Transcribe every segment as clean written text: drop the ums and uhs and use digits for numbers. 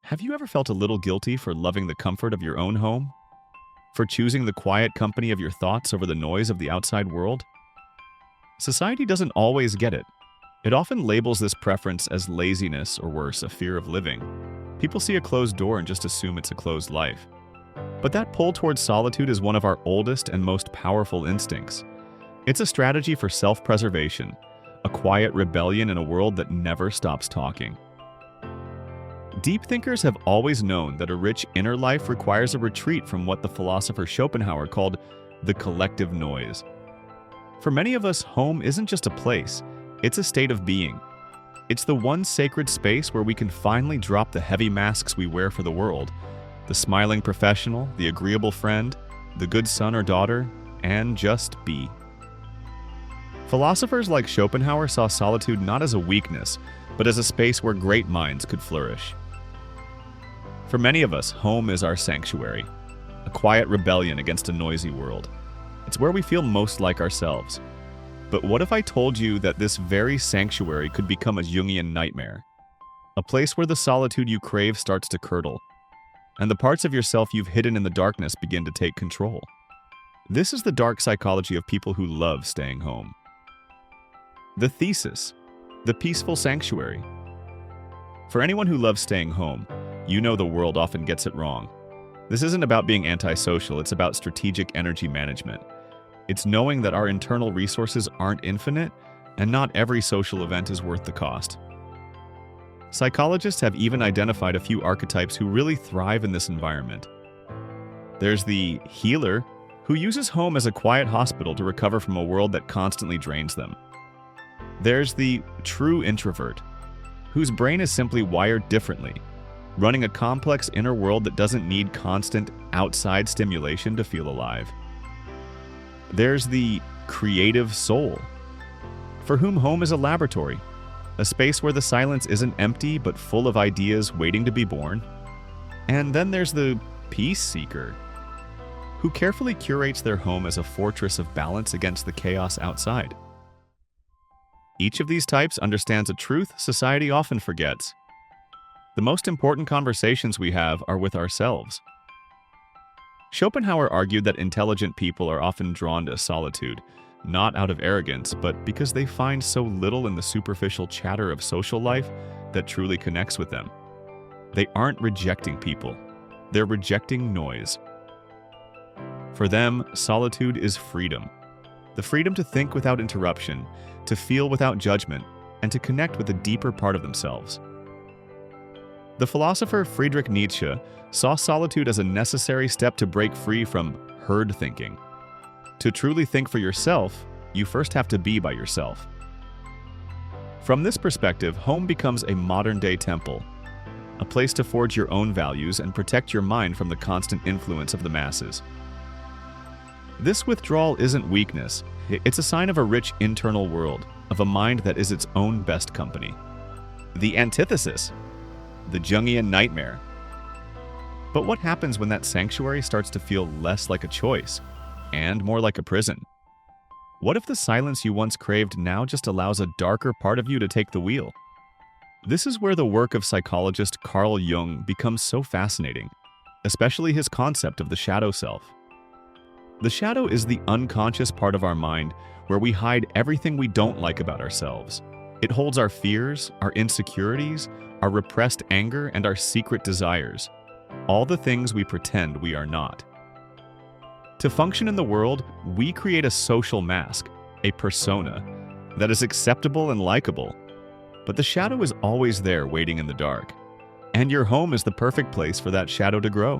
Have you ever felt a little guilty for loving the comfort of your own home? For choosing the quiet company of your thoughts over the noise of the outside world? Society doesn't always get it. It often labels this preference as laziness or worse, a fear of living. People see a closed door and just assume it's a closed life. But that pull towards solitude is one of our oldest and most powerful instincts. It's a strategy for self-preservation, a quiet rebellion in a world that never stops talking. Deep thinkers have always known that a rich inner life requires a retreat from what the philosopher Schopenhauer called the collective noise. For many of us, home isn't just a place, it's a state of being. It's the one sacred space where we can finally drop the heavy masks we wear for the world, the smiling professional, the agreeable friend, the good son or daughter, and just be. Philosophers like Schopenhauer saw solitude not as a weakness, but as a space where great minds could flourish. For many of us, home is our sanctuary, a quiet rebellion against a noisy world. It's where we feel most like ourselves. But what if I told you that this very sanctuary could become a Jungian nightmare? A place where the solitude you crave starts to curdle, and the parts of yourself you've hidden in the darkness begin to take control. This is the dark psychology of people who love staying home. The thesis: the peaceful sanctuary. For anyone who loves staying home, you know the world often gets it wrong. This isn't about being antisocial, it's about strategic energy management. It's knowing that our internal resources aren't infinite, and not every social event is worth the cost. Psychologists have even identified a few archetypes who really thrive in this environment. There's the healer, who uses home as a quiet hospital to recover from a world that constantly drains them. There's the true introvert, whose brain is simply wired differently, running a complex inner world that doesn't need constant outside stimulation to feel alive. There's the creative soul, for whom home is a laboratory, a space where the silence isn't empty but full of ideas waiting to be born. And then there's the peace seeker, who carefully curates their home as a fortress of balance against the chaos outside. Each of these types understands a truth society often forgets. The most important conversations we have are with ourselves. Schopenhauer argued that intelligent people are often drawn to solitude, not out of arrogance, but because they find so little in the superficial chatter of social life that truly connects with them. They aren't rejecting people, they're rejecting noise. For them, solitude is freedom. The freedom to think without interruption, to feel without judgment, and to connect with a deeper part of themselves. The philosopher Friedrich Nietzsche saw solitude as a necessary step to break free from herd thinking. To truly think for yourself, you first have to be by yourself. From this perspective, home becomes a modern-day temple, a place to forge your own values and protect your mind from the constant influence of the masses. This withdrawal isn't weakness, it's a sign of a rich internal world, of a mind that is its own best company. The antithesis: the Jungian nightmare. But what happens when that sanctuary starts to feel less like a choice and more like a prison? What if the silence you once craved now just allows a darker part of you to take the wheel? This is where the work of psychologist Carl Jung becomes so fascinating, especially his concept of the shadow self. The shadow is the unconscious part of our mind where we hide everything we don't like about ourselves. It holds our fears, our insecurities, our repressed anger, and our secret desires, all the things we pretend we are not. To function in the world, we create a social mask, a persona, that is acceptable and likable. But the shadow is always there waiting in the dark, and your home is the perfect place for that shadow to grow.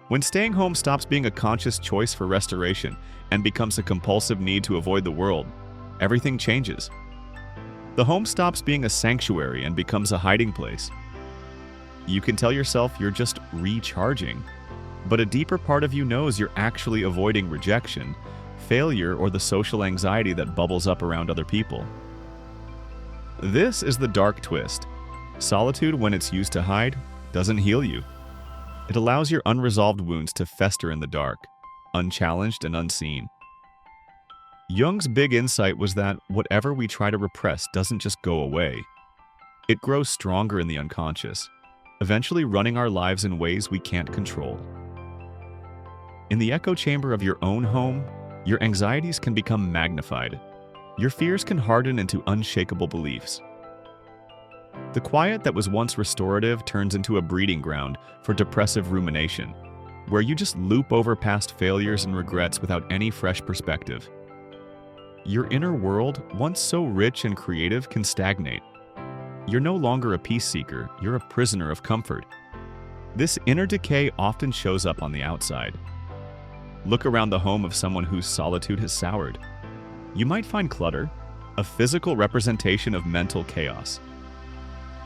When staying home stops being a conscious choice for restoration and becomes a compulsive need to avoid the world, everything changes. The home stops being a sanctuary and becomes a hiding place. You can tell yourself you're just recharging, but a deeper part of you knows you're actually avoiding rejection, failure, or the social anxiety that bubbles up around other people. This is the dark twist. Solitude, when it's used to hide, doesn't heal you. It allows your unresolved wounds to fester in the dark, unchallenged and unseen. Jung's big insight was that whatever we try to repress doesn't just go away. It grows stronger in the unconscious. eventually running our lives in ways we can't control. In the echo chamber of your own home, your anxieties can become magnified. Your fears can harden into unshakable beliefs. The quiet that was once restorative turns into a breeding ground for depressive rumination, where you just loop over past failures and regrets without any fresh perspective. Your inner world, once so rich and creative, can stagnate. You're no longer a peace seeker, you're a prisoner of comfort. This inner decay often shows up on the outside. Look around the home of someone whose solitude has soured. You might find clutter, a physical representation of mental chaos.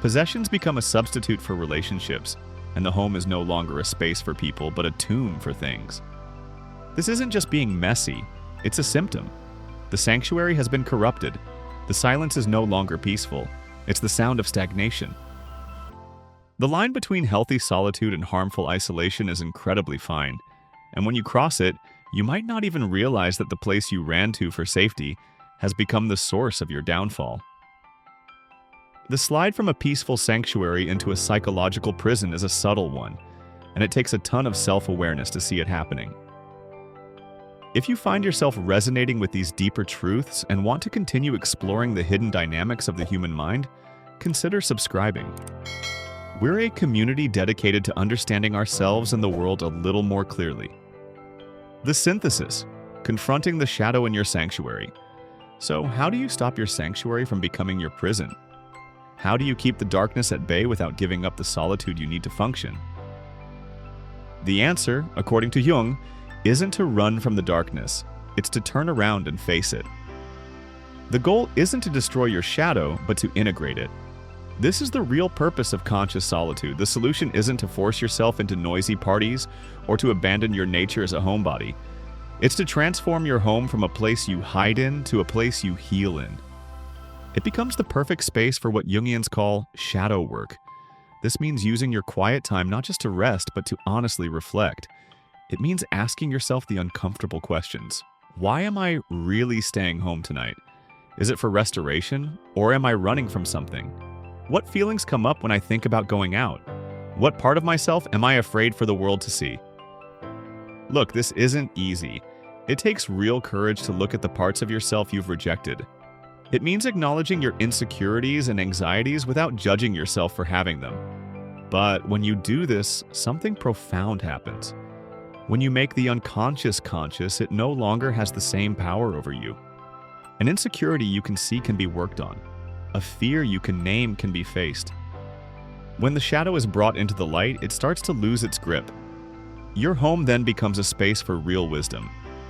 Possessions become a substitute for relationships, and the home is no longer a space for people but a tomb for things. This isn't just being messy, it's a symptom. The sanctuary has been corrupted. The silence is no longer peaceful. It's the sound of stagnation. The line between healthy solitude and harmful isolation is incredibly fine, and when you cross it, you might not even realize that the place you ran to for safety has become the source of your downfall. The slide from a peaceful sanctuary into a psychological prison is a subtle one, and it takes a ton of self-awareness to see it happening. If you find yourself resonating with these deeper truths and want to continue exploring the hidden dynamics of the human mind, consider subscribing. We're a community dedicated to understanding ourselves and the world a little more clearly. The synthesis, confronting the shadow in your sanctuary. So, how do you stop your sanctuary from becoming your prison? How do you keep the darkness at bay without giving up the solitude you need to function? The answer, according to Jung, isn't to run from the darkness, it's to turn around and face it. The goal isn't to destroy your shadow, but to integrate it. This is the real purpose of conscious solitude. The solution isn't to force yourself into noisy parties or to abandon your nature as a homebody. It's to transform your home from a place you hide in to a place you heal in. It becomes the perfect space for what Jungians call shadow work. This means using your quiet time not just to rest, but to honestly reflect. It means asking yourself the uncomfortable questions. Why am I really staying home tonight? Is it for restoration, or am I running from something? What feelings come up when I think about going out? What part of myself am I afraid for the world to see? Look, this isn't easy. It takes real courage to look at the parts of yourself you've rejected. It means acknowledging your insecurities and anxieties without judging yourself for having them. But when you do this, something profound happens. When you make the unconscious conscious, it no longer has the same power over you. An insecurity you can see can be worked on. A fear you can name can be faced. When the shadow is brought into the light, it starts to lose its grip. Your home then becomes a space for real wisdom.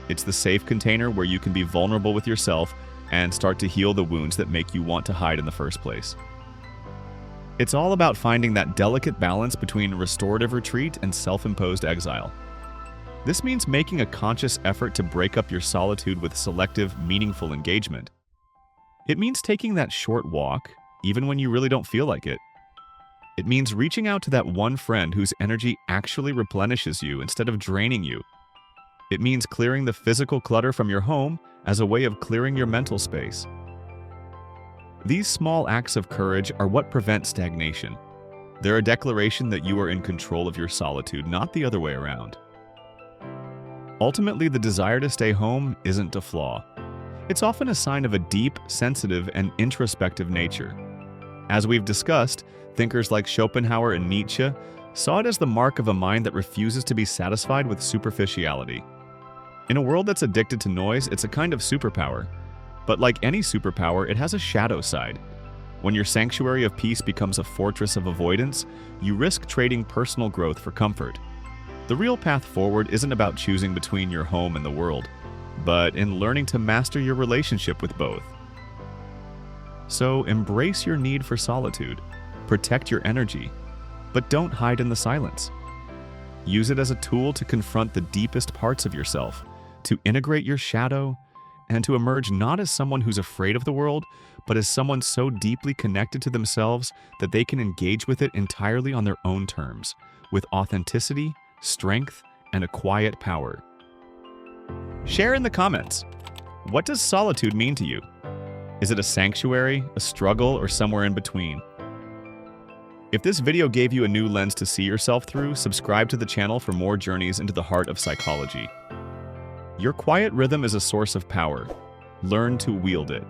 It's the safe container where you can be vulnerable with yourself and start to heal the wounds that make you want to hide in the first place. It's all about finding that delicate balance between restorative retreat and self-imposed exile. This means making a conscious effort to break up your solitude with selective, meaningful engagement. It means taking that short walk, even when you really don't feel like it. It means reaching out to that one friend whose energy actually replenishes you instead of draining you. It means clearing the physical clutter from your home as a way of clearing your mental space. These small acts of courage are what prevent stagnation. They're a declaration that you are in control of your solitude, not the other way around. Ultimately, the desire to stay home isn't a flaw. It's often a sign of a deep, sensitive, and introspective nature. As we've discussed, thinkers like Schopenhauer and Nietzsche saw it as the mark of a mind that refuses to be satisfied with superficiality. In a world that's addicted to noise, it's a kind of superpower. But like any superpower, it has a shadow side. When your sanctuary of peace becomes a fortress of avoidance, you risk trading personal growth for comfort. The real path forward isn't about choosing between your home and the world, but in learning to master your relationship with both. So embrace your need for solitude, protect your energy, but don't hide in the silence. Use it as a tool to confront the deepest parts of yourself, to integrate your shadow, and to emerge not as someone who's afraid of the world, but as someone so deeply connected to themselves that they can engage with it entirely on their own terms, with authenticity, strength, and a quiet power. Share in the comments. What does solitude mean to you? Is it a sanctuary, a struggle, or somewhere in between? If this video gave you a new lens to see yourself through, subscribe to the channel for more journeys into the heart of psychology. Your quiet rhythm is a source of power. Learn to wield it.